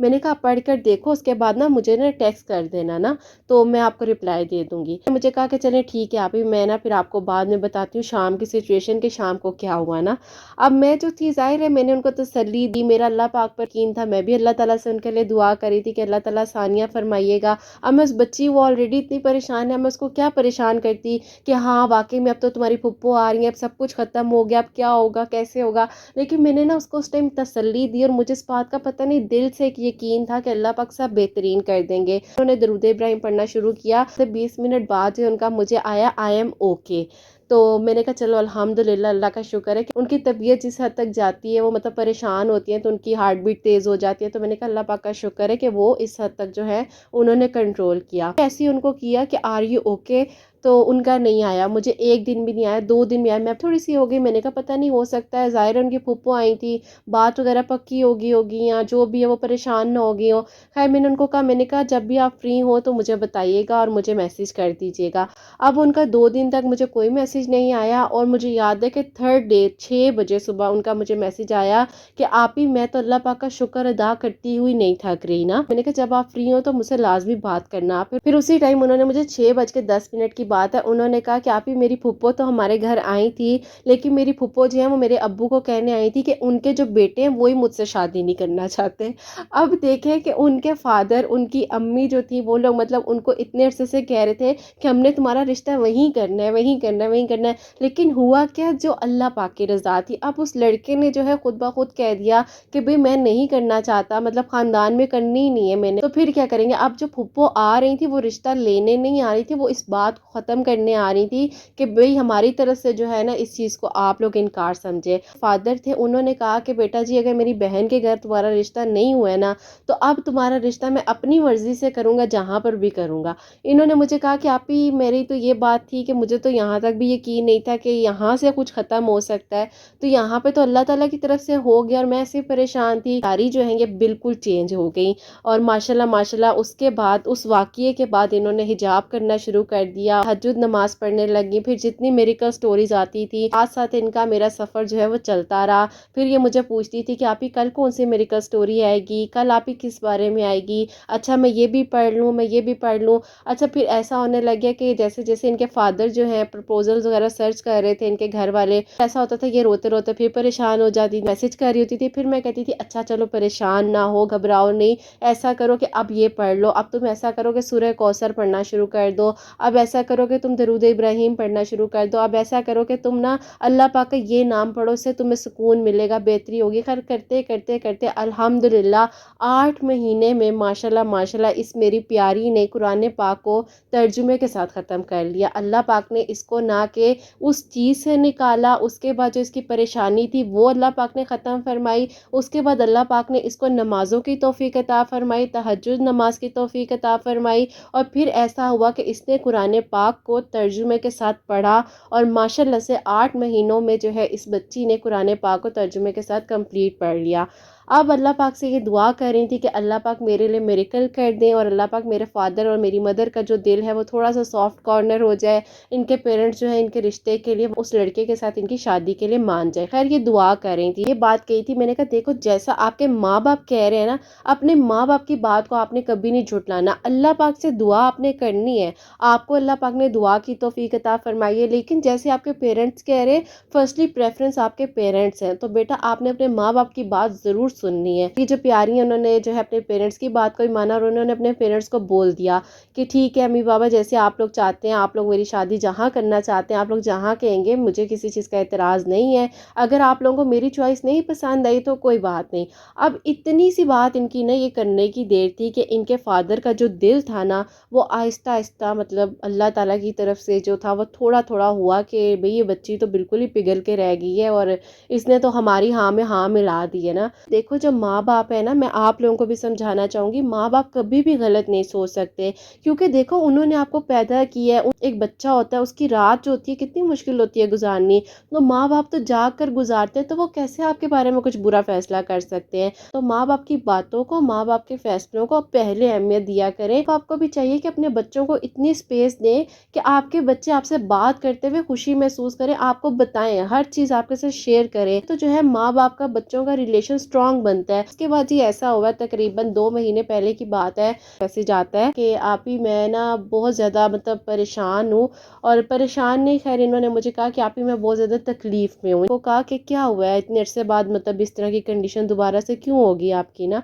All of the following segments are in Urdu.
میں نے کہا پڑھ کر دیکھو، اس کے بعد نا مجھے نا ٹیکسٹ کر دینا نا، تو میں آپ کو رپلائی دے دوں گی۔ مجھے کہا کہ چلیں ٹھیک ہے آپ ہی، میں نا پھر آپ کو بعد میں بتاتی ہوں شام کی سچویشن کہ شام کو کیا ہوا نا۔ اب میں جو تھی ظاہر ہے میں نے ان کو تسلی دی، میرا اللہ پاک پر یقین تھا، میں بھی اللہ تعالیٰ سے ان کے لیے دعا کری تھی کہ اللہ تعالیٰ ثانیہ فرمائیے گا۔ اب میں اس بچی وہ آلریڈی اتنی پریشان ہے، میں اس کو کیا پریشان کرتی کہ ہاں واقعی میں اب تو تمہاری پھپھو آ رہی ہیں، اب سب کچھ ختم ہو گیا، اب کیا ہوگا کیسے ہوگا۔ لیکن میں نے نا اس کو اس ٹائم تسلی دی، اور مجھے اس بات کا پتہ نہیں دل سے ایک یقین تھا کہ اللہ پاک سب بہترین کر دیں گے۔ انہوں نے درود ابراہیم پڑھنا شروع کیا، 20 منٹ بعد جو ان کا مجھے آیا آئی ایم اوکے۔ تو میں نے کہا چلو الحمدللہ، اللہ کا شکر ہے کہ ان کی طبیعت جس حد تک جاتی ہے، وہ مطلب پریشان ہوتی ہیں تو ان کی ہارٹ بیٹ تیز ہو جاتی ہے، تو میں نے کہا اللہ پاک کا شکر ہے کہ وہ اس حد تک جو ہے انہوں نے کنٹرول کیا۔ ایسے ہی ان کو کیا کہ آر یو اوکے، تو ان کا نہیں آیا، مجھے ایک دن بھی نہیں آیا، 2 دن بھی آیا، میں تھوڑی سی ہو گئی، میں نے کہا پتہ نہیں ہو سکتا ہے ظاہر ان کی پھپھو آئی تھی، بات وغیرہ پکی ہوگی یا جو بھی ہے وہ پریشان نہ ہوگی ہو۔ خیر میں نے ان کو کہا، میں نے کہا جب بھی آپ فری ہو تو مجھے بتائیے گا اور مجھے میسیج کر دیجیے گا۔ اب ان کا 2 دن تک مجھے کوئی میسیج نہیں آیا، اور مجھے یاد ہے کہ 3rd ڈے 6 بجے صبح ان کا مجھے میسیج آیا کہ آپ ہی میں تو اللہ پاک کا شکر ادا کرتی ہوئی نہیں تھک رہی نا۔ میں نے کہا جب آپ فری ہو تو مجھ سے لازمی بات کرنا۔ پھر اسی ٹائم انہوں نے مجھے 6:10 کی بات ہے، انہوں نے کہا کہ آپ ہی میری پھپھو تو ہمارے گھر آئی تھی، لیکن میری پھپھو جو ہے وہ میرے ابو کو کہنے آئی تھی کہ ان کے جو بیٹے ہیں وہی مجھ سے شادی نہیں کرنا چاہتے۔ اب دیکھیں کہ ان کے فادر، ان کی امی جو تھی، وہ لوگ مطلب ان کو اتنے عرصے سے کہہ رہے تھے کہ ہم نے تمہارا رشتہ وہیں کرنا ہے، وہیں کرنا ہے، وہیں کرنا ہے، لیکن ہوا کیا، جو اللہ پاک کی رضا تھی۔ اب اس لڑکے نے جو ہے خود بخود کہہ دیا کہ بھئی میں نہیں کرنا چاہتا، مطلب خاندان میں کرنی ہی نہیں ہے میں نے، تو پھر کیا کریں گے۔ اب جو پھپھو آ رہی تھی وہ رشتہ لینے نہیں آ رہی تھی، وہ اس بات کو ختم کرنے آ رہی تھی کہ بھئی ہماری طرف سے جو ہے نا اس چیز کو آپ لوگ انکار سمجھے۔ فادر تھے، انہوں نے کہا کہ بیٹا جی اگر میری بہن کے گھر تمہارا رشتہ نہیں ہوا ہے نا، تو اب تمہارا رشتہ میں اپنی مرضی سے کروں گا، جہاں پر بھی کروں گا۔ انہوں نے مجھے کہا کہ آپ ہی میری تو یہ بات تھی کہ مجھے تو یہاں تک بھی یقین نہیں تھا کہ یہاں سے کچھ ختم ہو سکتا ہے، تو یہاں پہ تو اللہ تعالیٰ کی طرف سے ہو گیا، اور میں ایسے پریشان تھی، ساری جو ہیں یہ بالکل چینج ہو گئی۔ اور ماشاءاللہ اس کے بعد، اس واقعے کے بعد انہوں نے حجاب کرنا شروع کر دیا، تہجد نماز پڑھنے لگی، پھر جتنی میریکل سٹوریز آتی تھی ساتھ ساتھ ان کا میرا سفر جو ہے وہ چلتا رہا۔ پھر یہ مجھے پوچھتی تھی کہ آپ ہی کل کون سی میریکل سٹوری آئے گی، کل آپ ہی کس بارے میں آئے گی، اچھا میں یہ بھی پڑھ لوں، میں یہ بھی پڑھ لوں۔ اچھا پھر ایسا ہونے لگ گیا کہ جیسے جیسے ان کے فادر جو ہیں پرپوزلز وغیرہ سرچ کر رہے تھے، ان کے گھر والے، ایسا ہوتا تھا یہ روتے روتے پھر پریشان ہو جاتی، میسج کر رہی ہوتی تھی، پھر میں کہتی تھی اچھا چلو پریشان نہ ہو، گھبراؤ نہیں، ایسا کرو کہ اب یہ پڑھ لو، اب تم ایسا کرو کہ سورہ کوثر پڑھنا شروع کر دو، اب ایسا کرو کہ تم درود ابراہیم پڑھنا شروع کر دو، اب ایسا کرو کہ تم نا اللہ پاک کا یہ نام پڑھو، اس سے تمہیں سکون ملے گا، بہتری ہوگی۔ خیر کرتے کرتے کرتے الحمدللہ 8 مہینے میں ماشاءاللہ اس میری پیاری نے قرآن پاک کو ترجمے کے ساتھ ختم کر لیا۔ اللہ پاک نے اس کو نہ کہ اس چیز سے نکالا، اس کے بعد جو اس کی پریشانی تھی وہ اللہ پاک نے ختم فرمائی، اس کے بعد اللہ پاک نے اس کو نمازوں کی توفیق عطا فرمائی، تہجد نماز کی توفیق عطا فرمائی، اور پھر ایسا ہوا کہ اس نے قرآن پاک کو ترجمے کے ساتھ پڑھا، اور ماشاءاللہ سے 8 مہینوں میں جو ہے اس بچی نے قرآن پاک کو ترجمے کے ساتھ کمپلیٹ پڑھ لیا۔ اب اللہ پاک سے یہ دعا کر رہی تھی کہ اللہ پاک میرے لیے میریکل کر دیں، اور اللہ پاک میرے فادر اور میری مدر کا جو دل ہے وہ تھوڑا سا سافٹ کارنر ہو جائے، ان کے پیرنٹس جو ہیں ان کے رشتے کے لیے، اس لڑکے کے ساتھ ان کی شادی کے لیے مان جائے۔ خیر یہ دعا کر رہی تھی، یہ بات کہی تھی، میں نے کہا دیکھو جیسا آپ کے ماں باپ کہہ رہے ہیں نا، اپنے ماں باپ کی بات کو آپ نے کبھی نہیں جھٹلانا، اللہ پاک سے دعا آپ نے کرنی ہے، آپ کو اللہ پاک نے دعا کی توفیق عطا فرمائی ہے، لیکن جیسے آپ کے پیرنٹس کہہ رہے ہیں، فرسٹلی پریفرنس آپ کے پیرنٹس ہیں، تو بیٹا آپ نے اپنے ماں باپ کی بات ضرور سننی ہے۔ یہ جو پیاری ہیں انہوں نے جو ہے اپنے پیرنٹس کی بات کو ہی مانا، اور انہوں نے اپنے پیرنٹس کو بول دیا کہ ٹھیک ہے امی بابا جیسے آپ لوگ چاہتے ہیں، آپ لوگ میری شادی جہاں کرنا چاہتے ہیں، آپ لوگ جہاں کہیں گے، مجھے کسی چیز کا اعتراض نہیں ہے، اگر آپ لوگوں کو میری چوائس نہیں پسند آئی تو کوئی بات نہیں۔ اب اتنی سی بات ان کی نا یہ کرنے کی دیر تھی کہ ان کے فادر کا جو دل تھا نا وہ آہستہ آہستہ مطلب اللہ تعالیٰ کی طرف سے جو تھا وہ تھوڑا تھوڑا ہوا کہ بھئی یہ بچی تو بالکل ہی پگھل کے رہ گئی ہے، اور اس نے تو ہماری ہاں میں ہاں ملا دی ہے نا۔ دیکھو جو ماں باپ ہے نا، میں آپ لوگوں کو بھی سمجھانا چاہوں گی، ماں باپ کبھی بھی غلط نہیں سوچ سکتے، کیونکہ دیکھو انہوں نے آپ کو پیدا کیا ہے، ایک بچہ ہوتا ہے اس کی رات جو ہوتی ہے کتنی مشکل ہوتی ہے گزارنی، تو ماں باپ تو جاگ کر گزارتے ہیں، تو وہ کیسے آپ کے بارے میں کچھ برا فیصلہ کر سکتے ہیں۔ تو ماں باپ کی باتوں کو، ماں باپ کے فیصلوں کو پہلے اہمیت دیا کریں۔ تو آپ کو بھی چاہیے کہ اپنے بچوں کو اتنی سپیس دیں کہ آپ کے بچے آپ سے بات کرتے ہوئے خوشی محسوس کریں، آپ کو بتائیں، ہر چیز آپ کے ساتھ شیئر کریں، تو جو ہے ماں باپ کا بچوں کا ریلیشن سٹرانگ اسٹرانگ بنتا ہے۔ اس کے بعد یہ ایسا ہوا تقریباً 2 مہینے پہلے کی بات ہے، میسج آتا ہے کہ آپ ہی میں نا بہت زیادہ مطلب پریشان ہوں، اور پریشان نہیں، خیر انہوں نے مجھے کہا کہ آپ ہی میں بہت زیادہ تکلیف میں ہوں۔ ان کو کہا کہ کیا ہوا ہے اتنے عرصے بعد، مطلب اس طرح کی کنڈیشن دوبارہ سے کیوں ہوگی آپ کی نا؟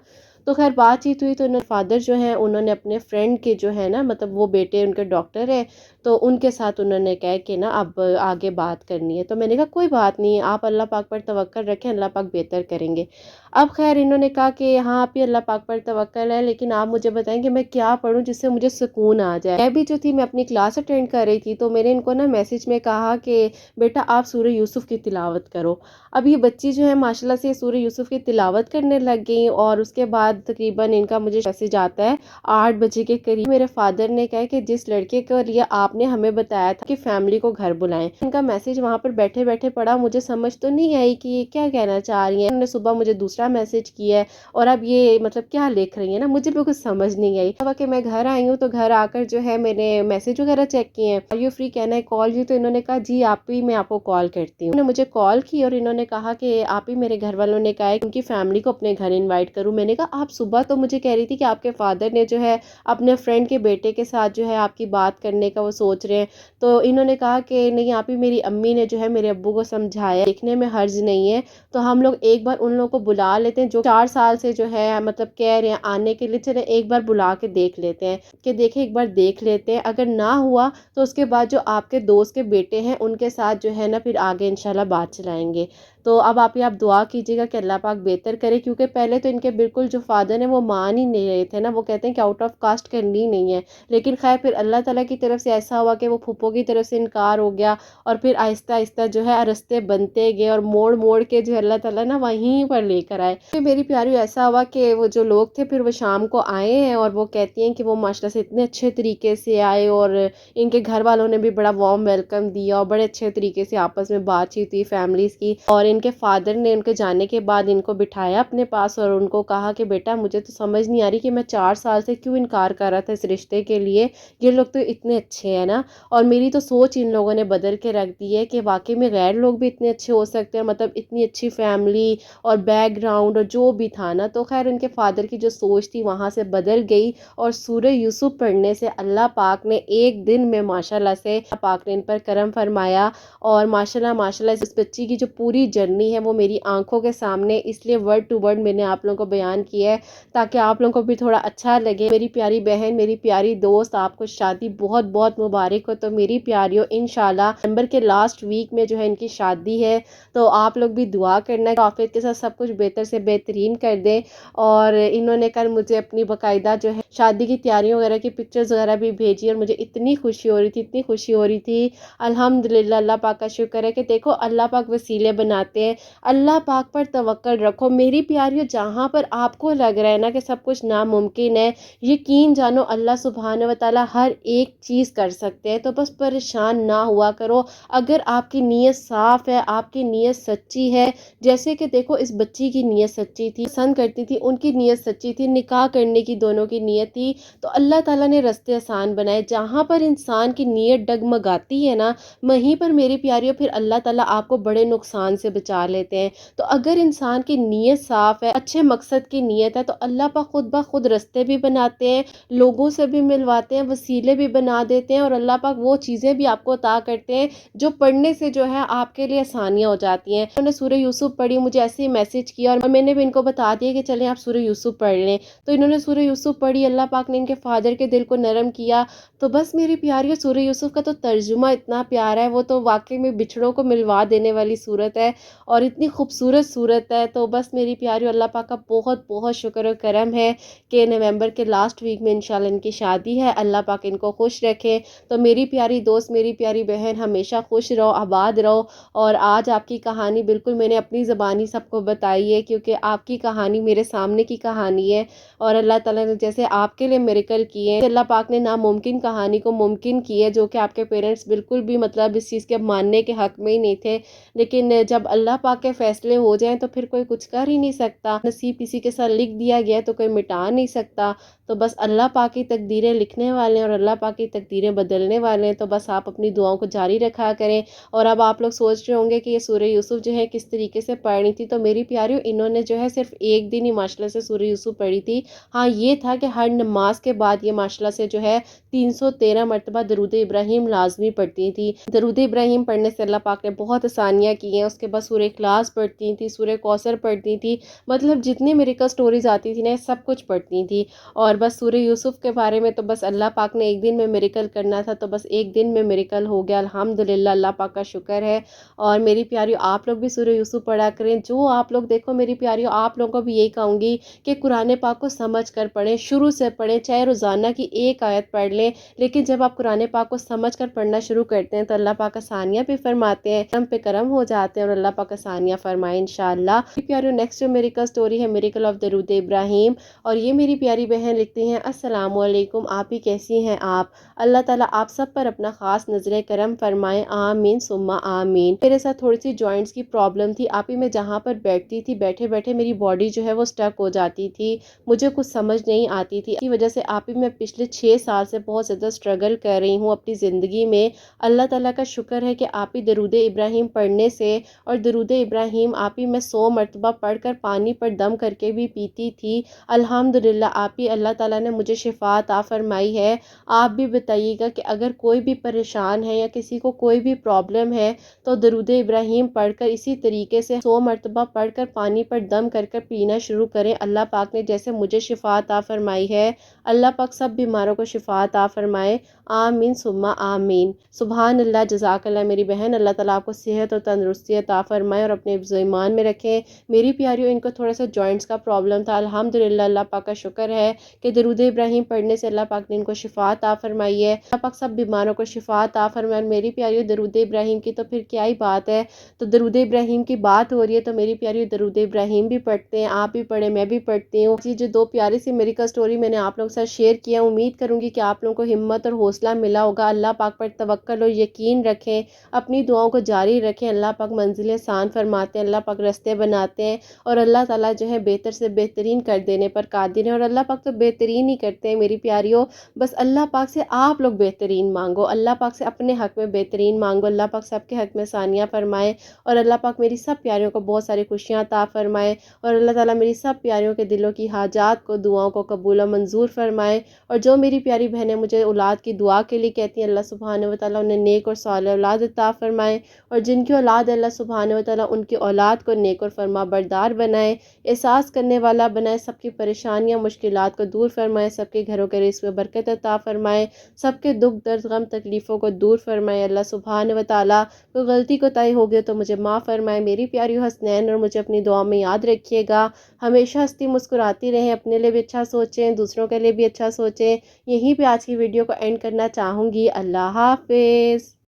تو خیر بات چیت ہوئی تو انہوں فادر جو ہیں انہوں نے اپنے فرینڈ کے جو ہے نا مطلب وہ بیٹے ان کے ڈاکٹر ہے، تو ان کے ساتھ انہوں نے کہا کہ نا اب آگے بات کرنی ہے۔ تو میں نے کہا کوئی بات نہیں، آپ اللہ پاک پر توکل رکھیں، اللہ پاک بہتر کریں گے۔ اب خیر انہوں نے کہا کہ ہاں آپ ہی اللہ پاک پر توکل ہے، لیکن آپ مجھے بتائیں کہ میں کیا پڑھوں جس سے مجھے سکون آ جائے۔ میں بھی جو تھی میں اپنی کلاس اٹینڈ کر رہی تھی، تو میں نے ان کو نا میسج میں کہا کہ بیٹا آپ سورہ یوسف کی تلاوت کرو۔ اب یہ بچی جو ہے ماشاءاللہ سے سورہ یوسف کی تلاوت کرنے لگ گئیں، اور اس کے بعد تقریباً ان کا مجھے میسج آتا ہے 8 بجے کے قریب، میرے فادر نے کہا کہ جس لڑکے کے لیے آپ نے ہمیں بتایا تھا کہ فیملی کو گھر بلائیں، ان کا میسج وہاں پر بیٹھے بیٹھے پڑھا، مجھے سمجھ تو نہیں آئی کہ یہ کیا کہنا چاہ رہی ہیں۔ انہوں نے صبح مجھے دوسرا میسج کیا ہے، اور اب یہ مطلب کیا لکھ رہی ہیں نا، مجھے بھی کچھ سمجھ نہیں آئی۔ اب کہ میں گھر آئی ہوں تو گھر آ کر جو ہے میں نے میسج وغیرہ چیک کیے ہیں، آر یو فری، کہنا ہے کال یو، تو انہوں نے کہا جی آپ ہی میں آپ کو کال کرتی ہوں۔ انہوں نے مجھے کال کی اور انہوں نے کہا کہ آپ ہی میرے گھر والوں نے کہا ہے کہ ان کی فیملی کو اپنے گھر انوائٹ کروں۔ میں نے کہا آپ صبح تو مجھے کہہ رہی تھی کہ آپ کے فادر نے جو ہے اپنے فرینڈ کے بیٹے کے ساتھ جو ہے آپ کی بات کرنے کا وہ سوچ رہے ہیں، تو انہوں نے کہا کہ نہیں آپ ہی میری امی نے جو ہے میرے ابو کو سمجھایا دیکھنے میں حرج نہیں ہے، تو ہم لوگ ایک بار ان لوگوں کو بلا لیتے ہیں جو 4 سال سے جو ہے مطلب کہہ رہے ہیں آنے کے لیے، چلے ایک بار بلا کے دیکھ لیتے ہیں کہ دیکھیں ایک بار دیکھ لیتے ہیں، اگر نہ ہوا تو اس کے بعد جو آپ کے دوست کے بیٹے ہیں ان کے ساتھ جو ہے نا پھر آگے انشاءاللہ بات چلائیں گے۔ تو اب آپ دعا کیجیے گا کہ اللہ پاک بہتر کرے، کیونکہ پہلے تو ان کے بالکل جو فادر ہیں وہ مان ہی نہیں رہے تھے نا، وہ کہتے ہیں کہ آؤٹ آف کاسٹ کرنی نہیں ہے، لیکن خیر پھر اللہ تعالیٰ کی طرف سے ایسا ہوا کہ وہ پھپھو کی طرف سے انکار ہو گیا، اور پھر آہستہ آہستہ جو ہے رستے بنتے گئے، اور موڑ موڑ کے جو ہے اللہ تعالیٰ نا وہیں پر لے کر آئے۔ پھر میری پیاری ایسا ہوا کہ وہ جو لوگ تھے پھر وہ شام کو آئے ہیں، اور وہ کہتی ہیں کہ وہ ماشاءاللہ سے اتنے اچھے طریقے سے آئے، اور ان کے گھر والوں نے بھی بڑا وارم ویلکم دیا، اور بڑے اچھے طریقے سے آپس میں بات چیت ہوئی فیملیز کی، اور ان کے فادر نے ان کے جانے کے بعد ان کو بٹھایا اپنے پاس اور ان کو کہا کہ بیٹا مجھے تو سمجھ نہیں آ رہی کہ میں 4 سال سے کیوں انکار کر رہا تھا اس رشتے کے لیے، یہ لوگ تو اتنے اچھے ہیں نا، اور میری تو سوچ ان لوگوں نے بدل کے رکھ دی ہے کہ واقعی میں غیر لوگ بھی اتنے اچھے ہو سکتے ہیں، مطلب اتنی اچھی فیملی اور بیک گراؤنڈ اور جو بھی تھا نا۔ تو خیر ان کے فادر کی جو سوچ تھی وہاں سے بدل گئی، اور سورہ یوسف پڑھنے سے اللہ پاک نے ایک دن میں ماشاءاللہ سے اللہ پاک نے ان پر کرم فرمایا، اور ماشاءاللہ اس بچی کی جو پوری جرنی ہے وہ میری آنکھوں کے سامنے، اس لیے ورڈ ٹو ورڈ میں نے آپ لوگوں کو بیان کیا ہے تاکہ آپ لوگوں کو بھی تھوڑا اچھا لگے۔ میری پیاری بہن، میری پیاری دوست، آپ کو شادی بہت بہت مبارک ہو۔ تو میری پیاریوں انشاءاللہ نومبر کے لاسٹ ویک میں جو ہے ان کی شادی ہے، تو آپ لوگ بھی دعا کرنا کہ عافیت کے ساتھ سب کچھ بہتر سے بہترین کر دیں۔ اور انہوں نے کل مجھے اپنی باقاعدہ جو ہے شادی کی تیاریوں وغیرہ کی پکچرز وغیرہ بھی بھیجی، اور مجھے اتنی خوشی ہو رہی تھی، اتنی خوشی ہو رہی تھی۔ الحمدللہ اللہ پاک کا شکر ہے کہ دیکھو اللہ پاک وسیلے بناتے ہیں، اللہ پاک پر توکل رکھو میری پیاریوں۔ جہاں پر آپ کو لگ رہا ہے نا کہ سب کچھ ناممکن ہے، یقین جانو اللہ سبحانہ و تعالی ہر ایک چیز کر سکتے ہیں۔ تو بس پریشان نہ ہوا کرو، اگر آپ کی نیت صاف ہے، آپ کی نیت سچی ہے، جیسے کہ دیکھو اس بچی کی نیت سچی تھی، پسند کرتی تھی، ان کی نیت سچی تھی، نکاح کرنے کی دونوں کی نیت تھی، تو اللہ تعالیٰ نے راستے آسان بنائے۔ جہاں پر انسان کی نیت ڈگمگاتی ہے نا، وہیں پر میری پیاریوں پھر اللہ تعالیٰ آپ کو بڑے نقصان سے بچا لیتے ہیں۔ تو اگر انسان کی نیت صاف ہے، اچھے مقصد کی نیت ہے، تو اللہ پاک خود بخود راستے بھی بناتے ہیں، لوگوں سے بھی ملواتے ہیں، وسیلے بھی بنا دیتے ہیں، اور اللہ پاک وہ چیزیں بھی آپ کو عطا کرتے ہیں جو پڑھنے سے جو ہے آپ کے لیے آسانیاں ہو جاتی ہیں۔ انہوں نے سورہ یوسف پڑھی، مجھے ایسے ہی میسج کیا، اور میں نے بھی ان کو بتا دیا کہ چلیں آپ سورہ یوسف پڑھ لیں، تو انہوں نے سورہ یوسف پڑھی، اللہ پاک نے ان کے فادر کے دل کو نرم کیا۔ تو بس میری پیاریوں سورہ یوسف کا تو ترجمہ اتنا پیارا ہے، وہ تو واقعی میں بچھڑوں کو ملوا دینے والی صورت ہے، اور اتنی خوبصورت صورت ہے۔ تو بس میری پیاریوں اللہ پاک کا بہت بہت شکر و کرم ہے کہ نومبر کے لاسٹ ویک میں انشاءاللہ ان کی شادی ہے، اللہ پاک ان کو خوش رکھے۔ تو میری پیاری دوست، میری پیاری بہن، ہمیشہ خوش رہو، آباد رہو۔ اور آج آپ کی کہانی بالکل میں نے اپنی زبانی سب کو بتائی ہے، کیونکہ آپ کی کہانی میرے سامنے کی کہانی ہے، اور اللہ تعالیٰ نے جیسے آپ کے لیے میریکل کیے ہیں، اللہ پاک نے ناممکن کہانی کو ممکن کی ہے، جو کہ آپ کے پیرنٹس بالکل بھی مطلب اس چیز کے ماننے کے حق میں ہی نہیں تھے، لیکن جب اللہ پاک کے فیصلے ہو جائیں تو پھر کوئی کچھ کر ہی نہیں سکتا، نصیب کسی کے ساتھ لکھ دیا گیا تو کوئی مٹا نہیں سکتا۔ تو بس اللہ پاک کی تقدیریں لکھنے والے ہیں اور اللہ پاک کی تقدیریں بدلنے والے ہیں، تو بس آپ اپنی دعاؤں کو جاری رکھا کریں۔ اور اب آپ لوگ سوچ رہے ہوں گے کہ یہ سورہ یوسف جو ہے کس طریقے سے پڑھنی تھی، تو میری پیاریوں انہوں نے جو ہے صرف ایک دن ہی ماشاءاللہ سے سورہ یوسف پڑھی تھی۔ ہاں یہ تھا کہ ہر نماز کے بعد یہ ماشاءاللہ سے جو ہے 313 مرتبہ درود ابراہیم لازمی پڑھتی تھی۔ درود ابراہیم پڑھنے سے اللہ پاک نے بہت آسانیاں کی ہیں۔ اس کے بعد سورہ اخلاص پڑھتی تھی، سورہ کوثر پڑھتی تھی، مطلب جتنی میریکل سٹوریز آتی تھی نا سب کچھ پڑھتی تھی۔ اور بس سورہ یوسف کے بارے میں تو بس اللہ پاک نے ایک دن میں میریکل کرنا تھا تو بس ایک دن میں میریکل ہو گیا، الحمدللہ، اللہ پاک کا شکر ہے۔ اور میری پیاریوں آپ لوگ بھی سورہ یوسف پڑھا کریں۔ جو آپ لوگ دیکھو میری پیاریوں آپ لوگوں کو بھی یہی کہوں گی کہ قرآن پاک کو سمجھ کر پڑھیں، شروع سے پڑھیں، چاہے روزانہ کی ایک آیت پڑھ لیں، لیکن جب آپ قرآن پاک کو سمجھ کر پڑھنا شروع کرتے ہیں تو اللہ پاک آسانیاں بھی فرماتے ہیں، کرم پہ کرم ہو جاتے ہیں اور اللہ پاک آسانیاں فرمائے انشاءاللہ۔ میری پیاریوں نیکسٹ جو میریکل سٹوری ہے میریکل آف درود ابراہیم، اور یہ میری پیاری بہن لکھتی ہیں السلام علیکم، آپ ہی کیسی ہیں آپ؟ اللہ تعالیٰ آپ سب پر اپنا خاص نظر کرم فرمائے، آمین ثم آمین۔ میرے ساتھ تھوڑی سی جوائنٹس کی پرابلم تھی، آپ ہی میں جہاں پر بیٹھتی تھی بیٹھے بیٹھے میری باڈی جو ہے وہ سٹک ہو جاتی تھی، مجھے کچھ سمجھ نہیں آتی تھی، اسی وجہ سے آپ ہی میں پچھلے 6 سال سے بہت زیادہ سٹرگل کر رہی ہوں اپنی زندگی میں۔ اللہ تعالیٰ کا شکر ہے کہ آپ ہی درود ابراہیم پڑھنے سے، اور درود ابراہیم آپ ہی میں 100 مرتبہ پڑھ کر پانی پر دم کر کے بھی پیتی تھی، الحمدللہ آپ ہی اللہ تعالیٰ نے مجھے شفا عطا فرمائی ہے۔ آپ بھی بتائیے گا کہ اگر کوئی بھی پریشان ہے یا کسی کو کوئی بھی پرابلم ہے تو درود ابراہیم پڑھ کر اسی طریقے سے 100 مرتبہ پڑھ کر پانی پر دم کر کر پینا شروع کریں۔ اللہ پاک نے جیسے مجھے شفا عطا فرمائی ہے، اللہ پاک سب بیماروں کو شفا عطا فرمائے، آمین ثم آمین۔ سبحان اللہ، جزاک اللہ میری بہن، اللہ تعالیٰ آپ کو صحت اور تندرستی عطا فرمائے اور اپنے حفظ و ایمان میں رکھیں۔ میری پیاریوں ان کو تھوڑا سا جوائنٹس کا پرابلم تھا، الحمدللہ اللہ پاک کا شکر ہے کہ درود ابراہیم پڑھنے سے اللہ پاک نے ان کو شفا عطا فرمائی ہے، اللہ پاک سب بیماروں کو شفا عطا فرمائے۔ میری پیاریوں درود ابراہیم کی تو پھر کیا ہی بات ہے، تو درود ابراہیم کی بات ہو رہی ہے تو میری پیاریوں درود ابراہیم بھی پڑھتے ہیں، آپ بھی پڑھیں، میں بھی پڑھتی ہوں۔ جی جو 2 پیاری سی میری سٹوری میں نے آپ لوگوں کے ساتھ شیئر کیا، امید کروں گی کہ آپ لوگوں کو ہمت اور حوصلہ ملا ہوگا۔ اللہ پاک پر توکل اور یقین رکھیں، اپنی دعاؤں کو جاری رکھیں، اللہ پاک منزلیں آسان فرماتے ہیں، اللہ پاک راستے بناتے ہیں، اور اللہ تعالیٰ جو ہے بہتر سے بہترین کر دینے پر قادر ہیں، اور اللہ پاک تو بہترین ہی کرتے ہیں میری پیاریوں۔ بس اللہ پاک سے آپ لوگ بہترین مانگو، اللہ پاک سے اپنے حق میں بہترین مانگو، اللہ پاک سب کے حق میں آسانیاں فرمائے، اور اللہ پاک میری سب پیاریوں کو بہت ساری خوشیاں عطا فرمائے، اور اللہ تعالیٰ میری سب پیاریوں کے دلوں کی حاجات کو، دعاؤں کو قبول و منظور فرمائے۔ اور جو میری پیاری بہنیں مجھے اولاد کی دعا کے لیے کہتی ہیں، اللہ سبحانہ و تعالیٰ انہیں نیک اور صالح اولاد عطا فرمائے، اور جن کی اولاد اللہ سبحانہ و تعالیٰ ان کی اولاد کو نیک اور فرما بردار بنائے، احساس کرنے والا بنائے، سب کی پریشانیاں مشکلات کو دور فرمائے، سب کے گھروں کے رزق میں برکت عطا فرمائے، سب کے دکھ درد غم تکلیفوں کو دور فرمائے، اللہ سبحانہ و تعالیٰ کوئی غلطی کوتاہی ہو گئی تو مجھے معاف فرمائے۔ میری پیاری حسنین، اور مجھے اپنی دعا میں یاد رکھیے گا، ہمیشہ ہنستی مسکراتی رہیں، اپنے لیے بھی اچھا سوچیں، دوسروں کے لیے بھی اچھا سوچیں۔ یہیں پہ آج کی ویڈیو کو اینڈ کرنا چاہوں گی، اللہ حافظ۔